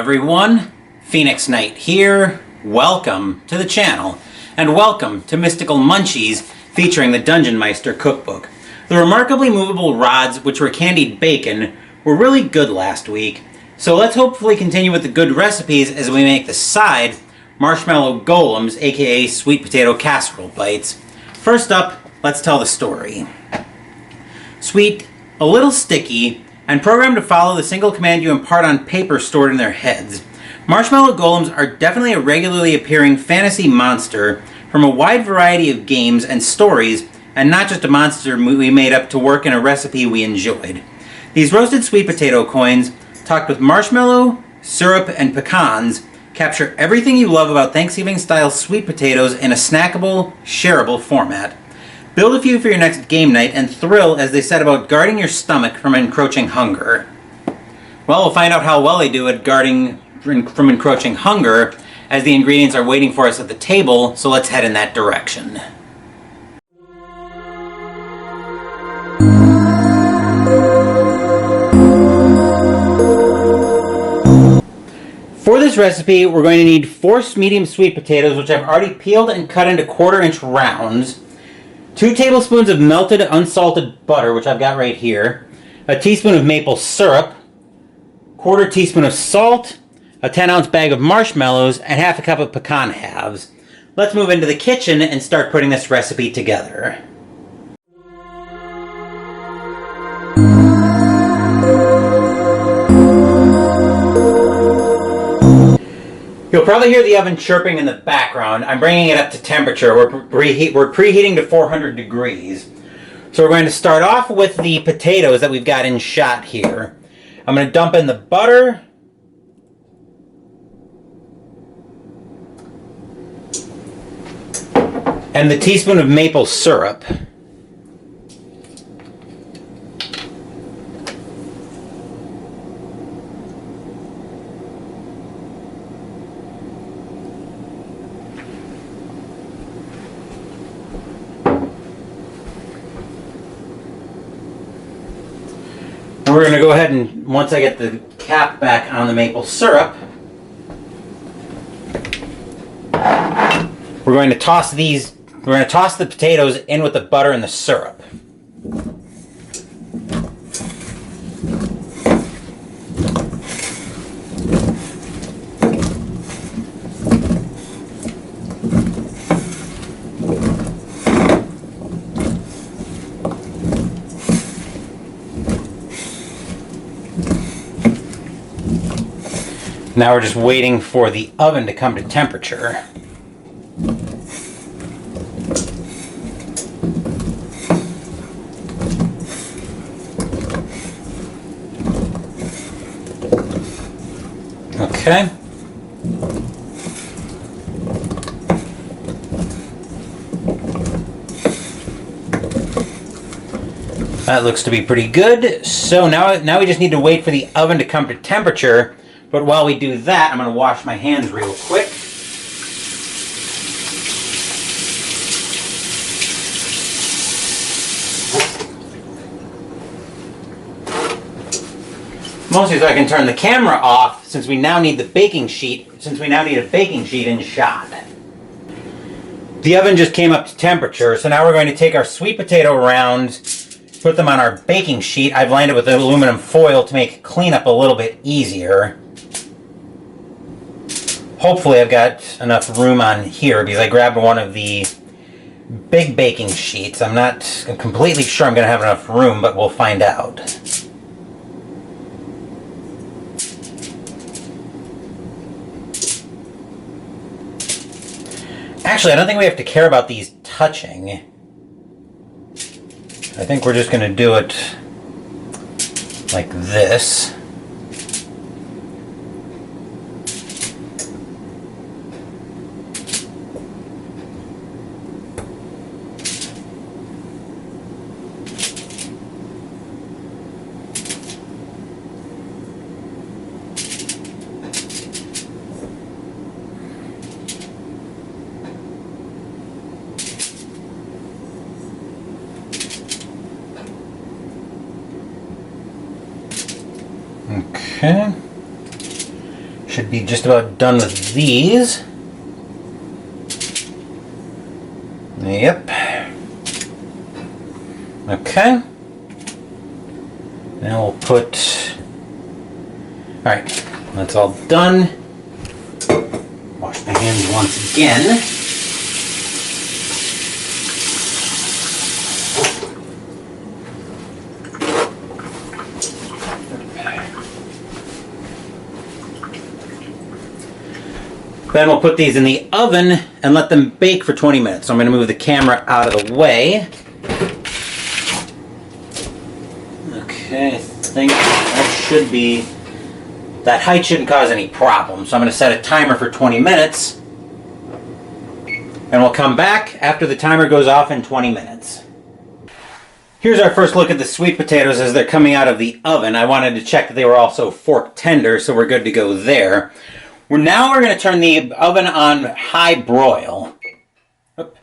everyone, Phoenix Knight here. Welcome to the channel, and welcome to Mystical Munchies featuring the Dungeonmeister Cookbook. The remarkably movable rods, which were candied bacon, were really good last week, so let's hopefully continue with the good recipes as we make the side Marshmallow Golems, aka sweet potato casserole bites. First up, let's tell the story. Sweet, a little sticky, and programmed to follow the single command you impart on paper stored in their heads, Marshmallow Golems are definitely a regularly appearing fantasy monster from a wide variety of games and stories, and not just a monster we made up to work in a recipe we enjoyed. These roasted sweet potato coins, topped with marshmallow, syrup, and pecans, capture everything you love about Thanksgiving-style sweet potatoes in a snackable, shareable format. Build a few for your next game night and thrill as they said about guarding your stomach from encroaching hunger. Well, we'll find out how well they do at guarding from encroaching hunger as the ingredients are waiting for us at the table, so let's head in that direction. For this recipe, we're going to need 4 medium sweet potatoes, which I've already peeled and cut into 1/4-inch rounds, 2 tablespoons of melted unsalted butter, which I've got right here, a teaspoon of maple syrup, 1/4 teaspoon of salt, a 10-ounce bag of marshmallows, and 1/2 cup of pecan halves. Let's move into the kitchen and start putting this recipe together. You'll probably hear the oven chirping in the background. I'm bringing it up to temperature. We're preheating to 400 degrees. So we're going to start off with the potatoes that we've got in shot here. I'm going to dump in the butter. And the teaspoon of maple syrup. And we're going to go ahead and, once I get the cap back on the maple syrup, we're going to toss the potatoes in with the butter and the syrup. Now we're just waiting for the oven to come to temperature. Okay. That looks to be pretty good. So now we just need to wait for the oven to come to temperature. But while we do that, I'm going to wash my hands real quick. Mostly so I can turn the camera off, since we now need a baking sheet in shot. The oven just came up to temperature, so now we're going to take our sweet potato rounds, put them on our baking sheet. I've lined it with aluminum foil to make cleanup a little bit easier. Hopefully I've got enough room on here because I grabbed one of the big baking sheets. I'm not completely sure I'm going to have enough room, but we'll find out. Actually, I don't think we have to care about these touching. I think we're just going to do it like this. Okay. Should be just about done with these. Yep. Okay. Now we'll put... Alright, that's all done. Wash my hands once again. Then we'll put these in the oven and let them bake for 20 minutes. So I'm going to move the camera out of the way. Okay, I think that should be... That height shouldn't cause any problems. So I'm going to set a timer for 20 minutes. And we'll come back after the timer goes off in 20 minutes. Here's our first look at the sweet potatoes as they're coming out of the oven. I wanted to check that they were also fork tender, so we're good to go there. Now we're going to turn the oven on high broil. Oop.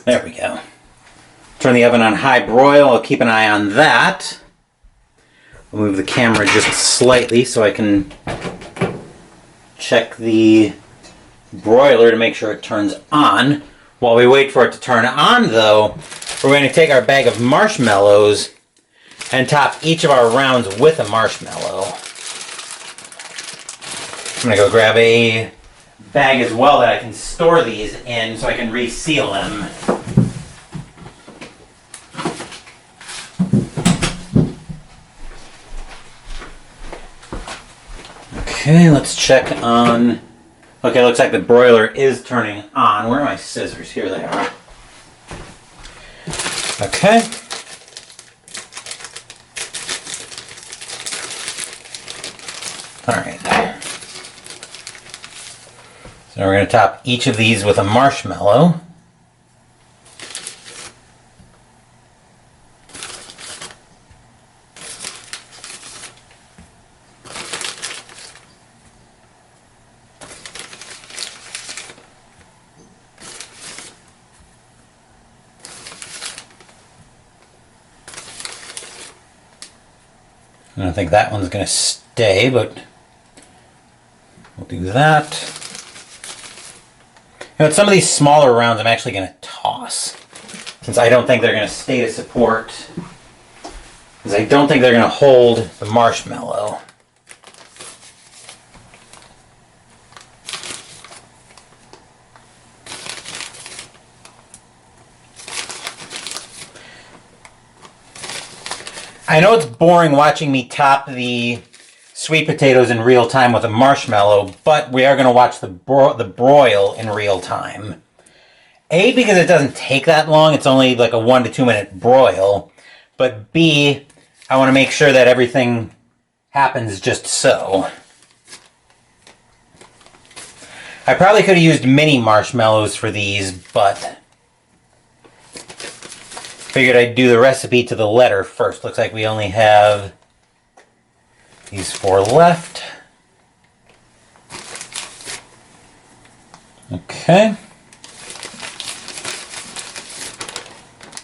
There we go. Turn the oven on high broil. I'll keep an eye on that. I'll move the camera just slightly so I can check the broiler to make sure it turns on. While we wait for it to turn on, though, we're going to take our bag of marshmallows and top each of our rounds with a marshmallow. I'm going to go grab a bag as well that I can store these in so I can reseal them. Okay, let's check on... Okay, looks like the broiler is turning on. Where are my scissors? Here they are. Okay. All right. So we're going to top each of these with a marshmallow. I don't think that one's going to stay, but we'll do that. You know, some of these smaller rounds I'm actually going to toss, since I don't think they're going to stay to support, because I don't think they're going to hold the marshmallow. I know it's boring watching me top the sweet potatoes in real time with a marshmallow, but we are going to watch the broil in real time. A, because it doesn't take that long, it's only like a 1 to 2 minute broil, but B, I want to make sure that everything happens just so. I probably could have used mini marshmallows for these, but figured I'd do the recipe to the letter first. Looks like we only have these 4 left. Okay.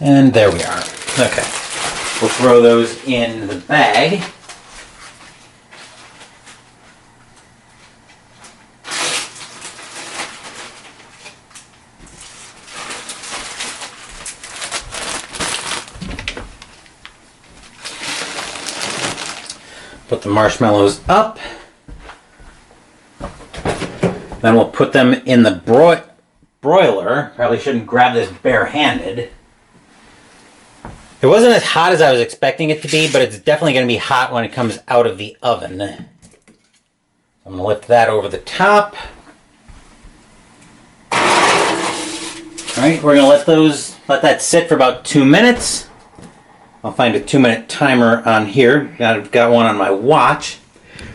And there we are. Okay. We'll throw those in the bag. Put the marshmallows up. Then we'll put them in the broiler. Probably shouldn't grab this barehanded. It wasn't as hot as I was expecting it to be, but it's definitely going to be hot when it comes out of the oven. I'm going to lift that over the top. Alright, we're going to let that sit for about 2 minutes. I'll find a 2-minute timer on here. I've got one on my watch.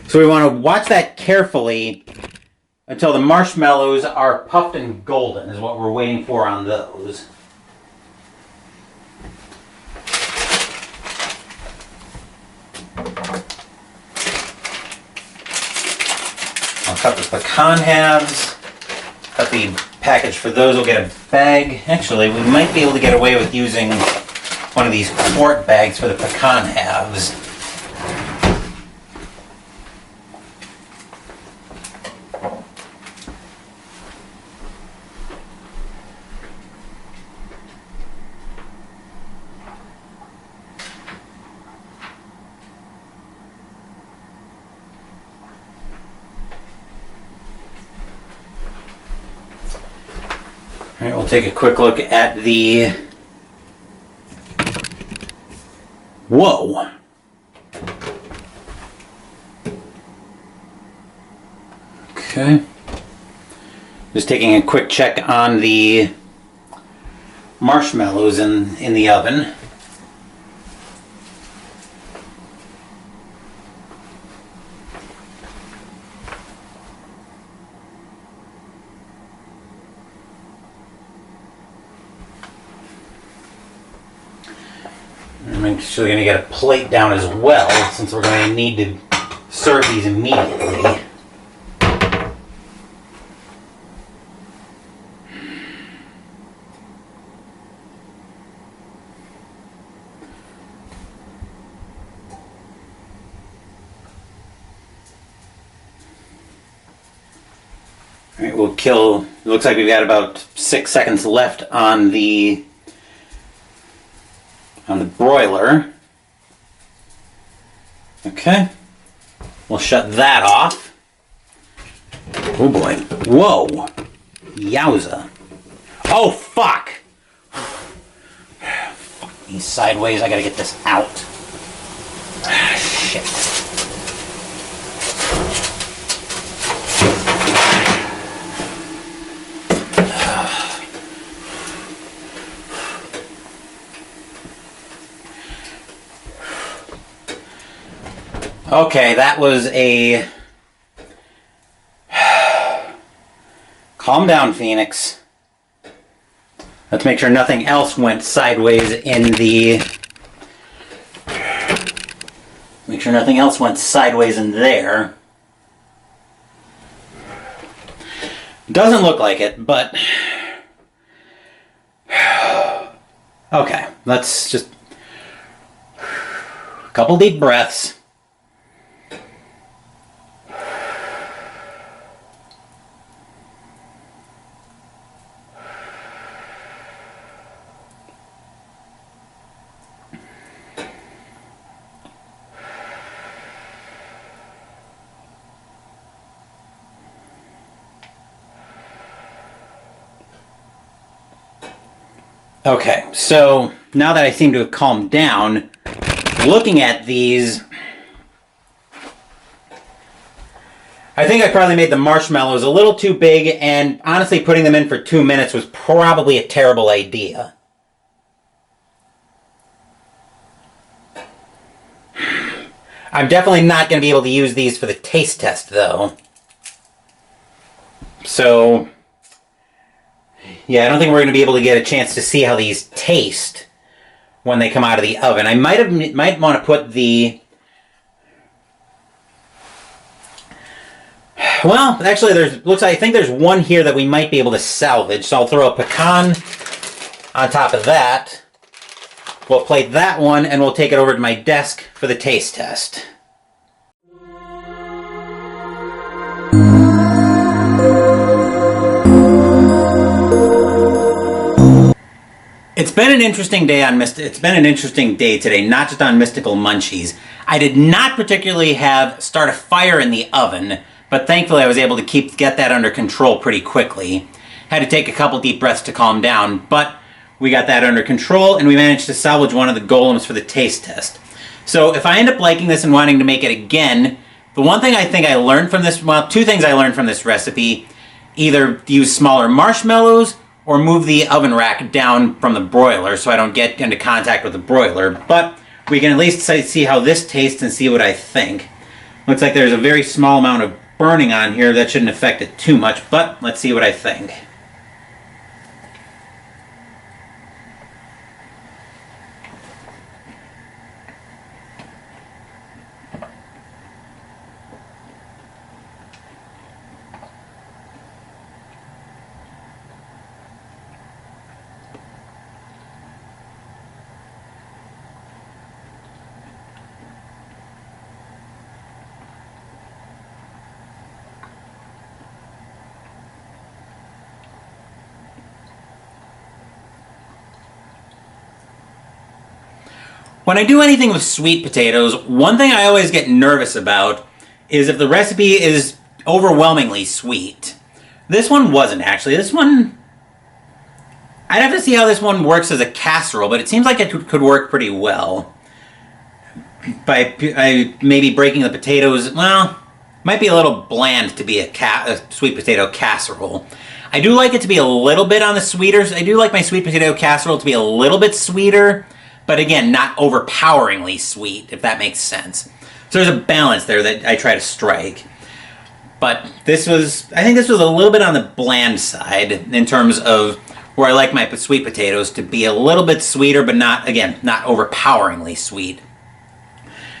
So we want to watch that carefully until the marshmallows are puffed and golden is what we're waiting for on those. I'll cut the pecan halves. Cut the package for those. We'll get a bag. Actually, we might be able to get away with using one of these quart bags for the pecan halves. All right, we'll take a quick look at the... Whoa! Okay. Just taking a quick check on the marshmallows in the oven. I'm actually going to get a plate down as well, since we're going to need to serve these immediately. All right, we'll kill, it looks like we've got about 6 seconds left on the broiler. Okay, we'll shut that off. Oh boy, whoa, yowza. Oh fuck! Fuck me sideways, I gotta get this out. Shit. Okay, that was a... Calm down, Phoenix. Let's make sure nothing else went sideways in the... Make sure nothing else went sideways in there. Doesn't look like it, but... Okay, let's just... A couple deep breaths. Okay, so now that I seem to have calmed down, looking at these, I think I probably made the marshmallows a little too big, and honestly putting them in for 2 minutes was probably a terrible idea. I'm definitely not going to be able to use these for the taste test, though. So... yeah, I don't think we're going to be able to get a chance to see how these taste when they come out of the oven. I might want to put the... Well, actually, I think there's one here that we might be able to salvage. So I'll throw a pecan on top of that. We'll plate that one, and we'll take it over to my desk for the taste test. It's been an interesting day today, not just on Mystical Munchies. I did not particularly start a fire in the oven, but thankfully I was able to get that under control pretty quickly. Had to take a couple deep breaths to calm down, but we got that under control, and we managed to salvage one of the golems for the taste test. So if I end up liking this and wanting to make it again, the one thing I think I learned from this, well, two things I learned from this recipe: either use smaller marshmallows or move the oven rack down from the broiler so I don't get into contact with the broiler. But we can at least see how this tastes and see what I think. Looks like there's a very small amount of burning on here that shouldn't affect it too much, but let's see what I think. When I do anything with sweet potatoes, one thing I always get nervous about is if the recipe is overwhelmingly sweet. This one wasn't, actually. This one I'd have to see how this one works as a casserole, but it seems like it could work pretty well. By maybe breaking the potatoes, well, might be a little bland to be a sweet potato casserole. I do like it to be a little bit on the sweeter. I do like my sweet potato casserole to be a little bit sweeter, but again, not overpoweringly sweet, if that makes sense. So there's a balance there that I try to strike. But I think this was a little bit on the bland side in terms of where I like my sweet potatoes to be a little bit sweeter, but not overpoweringly sweet.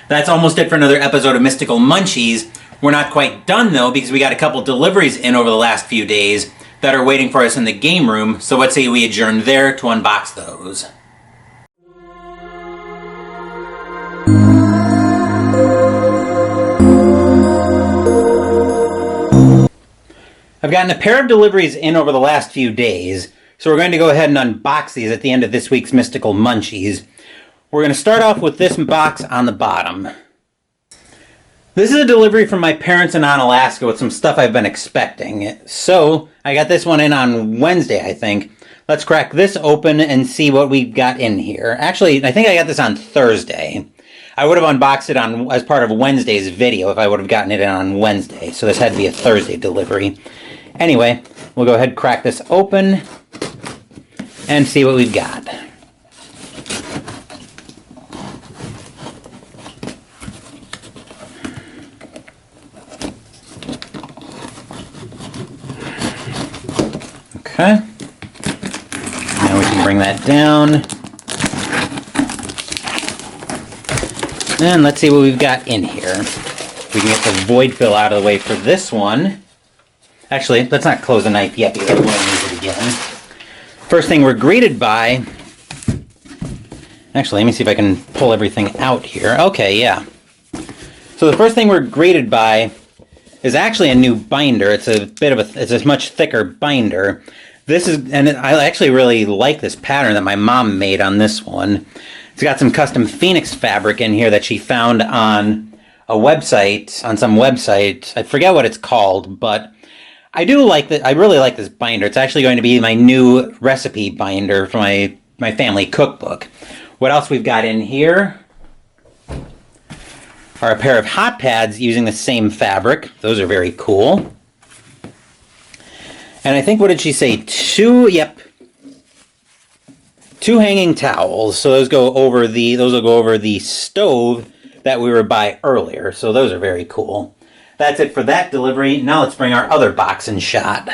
That's almost it for another episode of Mystical Munchies. We're not quite done though, because we got a couple deliveries in over the last few days that are waiting for us in the game room, so let's say we adjourn there to unbox those. I've gotten a pair of deliveries in over the last few days, so we're going to go ahead and unbox these at the end of this week's Mystical Munchies. We're going to start off with this box on the bottom. This is a delivery from my parents in Alaska with some stuff I've been expecting. So, I got this one in on Wednesday, I think. Let's crack this open and see what we've got in here. Actually, I think I got this on Thursday. I would have unboxed it as part of Wednesday's video if I would have gotten it in on Wednesday. So this had to be a Thursday delivery. Anyway, we'll go ahead and crack this open and see what we've got. Okay, now we can bring that down. And let's see what we've got in here. We can get the void fill out of the way for this one. Actually, let's not close the knife yet because we'll use it again. First thing we're greeted by... Actually, let me see if I can pull everything out here. Okay, yeah. So the first thing we're greeted by is actually a new binder. It's a much thicker binder. I actually really like this pattern that my mom made on this one. It's got some custom Phoenix fabric in here that she found on some website. I forget what it's called, but I do like that. I really like this binder. It's actually going to be my new recipe binder for my family cookbook. What else we've got in here are a pair of hot pads using the same fabric. Those are very cool. And I think, what did she say? Two hanging towels. So those will go over the stove that we were by earlier. So those are very cool. That's it for that delivery. Now let's bring our other box in shot.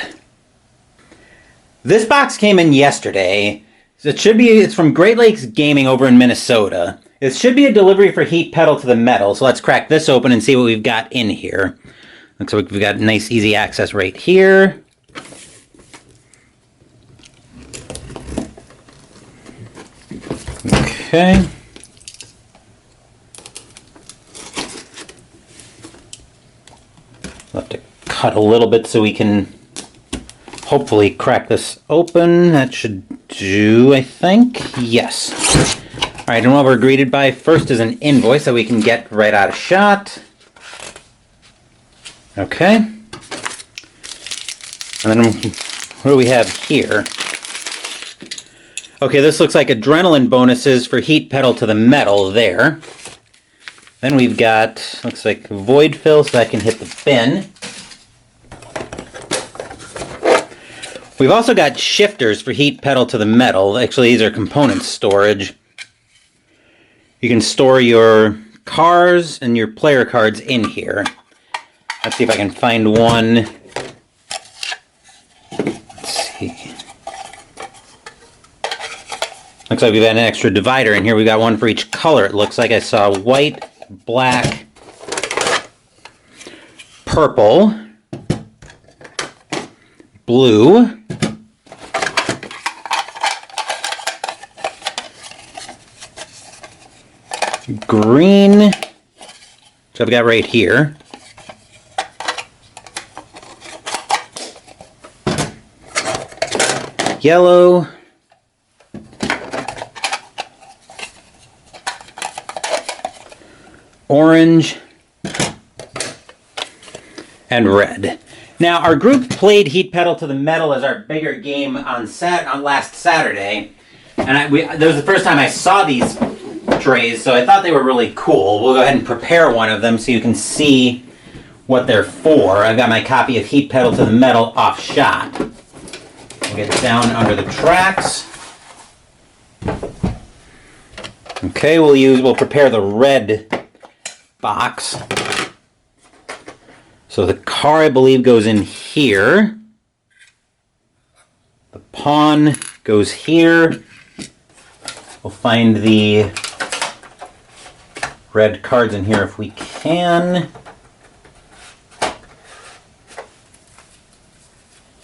This box came in yesterday. It's from Great Lakes Gaming over in Minnesota. It should be a delivery for Heat Pedal to the Metal. So let's crack this open and see what we've got in here. Looks like we've got nice easy access right here. Okay. We'll have to cut a little bit so we can hopefully crack this open. That should do, I think. Yes. All right, and what we're greeted by first is an invoice that we can get right out of shot. Okay. And then what do we have here? Okay, this looks like adrenaline bonuses for Heat Pedal to the Metal there. Then we've got, looks like void fill so I can hit the bin. We've also got shifters for Heat Pedal to the Metal. Actually, these are component storage. You can store your cars and your player cards in here. Let's see if I can find one. Let's see. Looks like we've got an extra divider in here. We've got one for each color. It looks like I saw white, black, purple, blue, green, which I've got right here, yellow, orange, and red. Now, our group played Heat Pedal to the Metal as our bigger game on last Saturday, and that was the first time I saw these trays, so I thought they were really cool. We'll go ahead and prepare one of them so you can see what they're for. I've got my copy of Heat Pedal to the Metal off shot. We'll get down under the tracks. Okay, we'll prepare the red box. So the car, I believe, goes in here. The pawn goes here. We'll find the red cards in here if we can.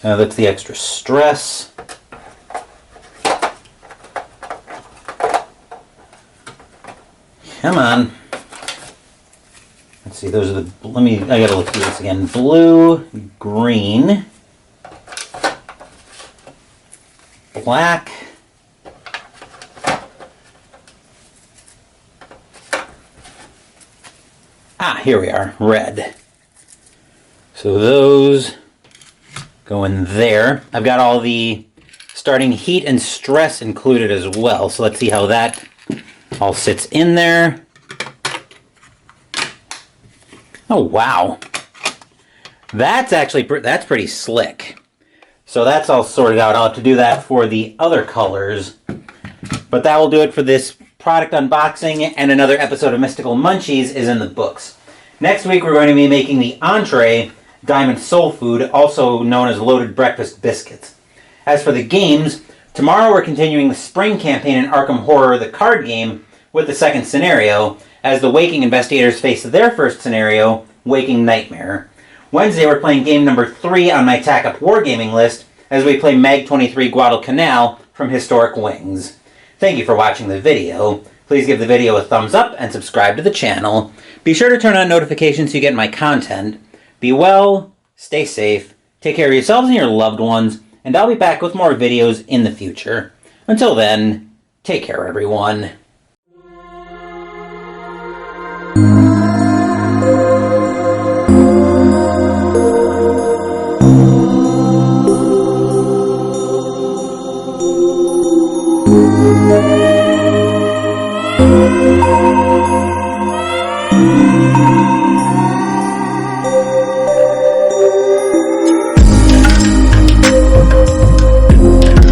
That's the extra stress. Come on. Let's see, those are the, I gotta look through this again. Blue, green, black, here we are, red. So those go in there. I've got all the starting heat and stress included as well. So let's see how that all sits in there. Oh, wow. That's actually, that's pretty slick. So that's all sorted out. I'll have to do that for the other colors. But that will do it for this product unboxing, and another episode of Mystical Munchies is in the books. Next week we're going to be making the entree, Diamond Soul Food, also known as Loaded Breakfast Biscuits. As for the games, tomorrow we're continuing the spring campaign in Arkham Horror, the card game, with the second scenario, as the Waking investigators face their first scenario, Waking Nightmare. Wednesday we're playing game number 3 on my Tack Up Wargaming list, as we play Mag 23 Guadalcanal from Historic Wings. Thank you for watching the video. Please give the video a thumbs up and subscribe to the channel. Be sure to turn on notifications so you get my content. Be well, stay safe, take care of yourselves and your loved ones, and I'll be back with more videos in the future. Until then, take care everyone.